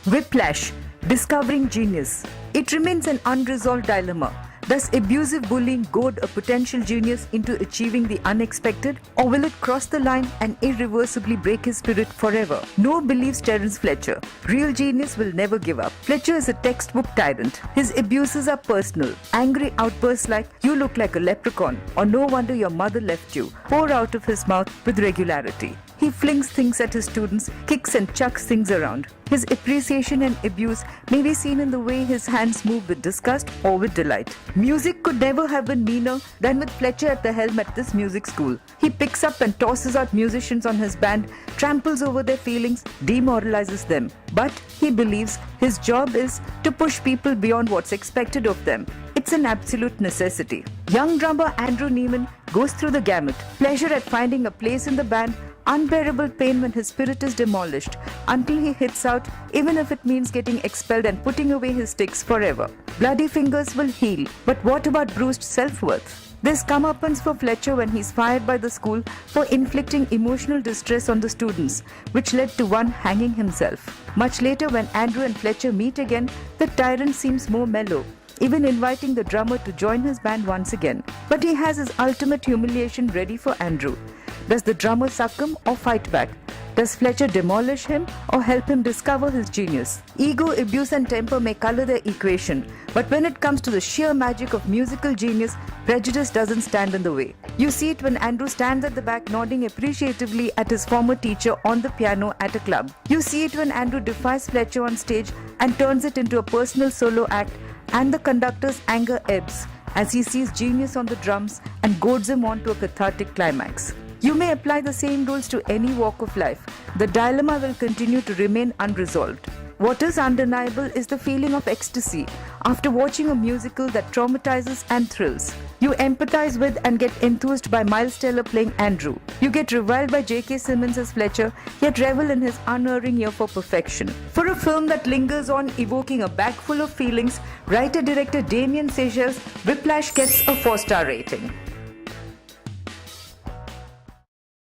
Whiplash, discovering genius. It remains an unresolved dilemma. Does abusive bullying goad a potential genius into achieving the unexpected, or will it cross the line and irreversibly break his spirit forever? Noah believes Terence Fletcher. Real genius will never give up. Fletcher is a textbook tyrant. His abuses are personal. Angry outbursts like, "You look like a leprechaun," or "No wonder your mother left you," pour out of his mouth with regularity. He flings things at his students, kicks and chucks things around. His appreciation and abuse may be seen in the way his hands move with disgust or with delight. Music could never have been meaner than with Fletcher at the helm at this music school. He picks up and tosses out musicians on his band, tramples over their feelings, demoralizes them. But he believes his job is to push people beyond what's expected of them. It's an absolute necessity. Young drummer Andrew Neiman goes through the gamut. Pleasure at finding a place in the band, unbearable pain when his spirit is demolished, until he hits out, even if it means getting expelled and putting away his sticks forever. Bloody fingers will heal, but what about bruised self-worth? There's comeuppance for Fletcher when he's fired by the school for inflicting emotional distress on the students, which led to one hanging himself. Much later, when Andrew and Fletcher meet again, the tyrant seems more mellow, even inviting the drummer to join his band once again. But he has his ultimate humiliation ready for Andrew. Does the drummer succumb or fight back? Does Fletcher demolish him or help him discover his genius? Ego, abuse and temper may color their equation, but when it comes to the sheer magic of musical genius, prejudice doesn't stand in the way. You see it when Andrew stands at the back nodding appreciatively at his former teacher on the piano at a club. You see it when Andrew defies Fletcher on stage and turns it into a personal solo act, and the conductor's anger ebbs as he sees genius on the drums and goads him on to a cathartic climax. You may apply the same rules to any walk of life. The dilemma will continue to remain unresolved. What is undeniable is the feeling of ecstasy after watching a musical that traumatizes and thrills. You empathize with and get enthused by Miles Teller playing Andrew. You get reviled by J.K. Simmons as Fletcher, yet revel in his unerring ear for perfection. For a film that lingers on, evoking a bag full of feelings, writer-director Damien Chazelle's Whiplash gets a 4-star rating.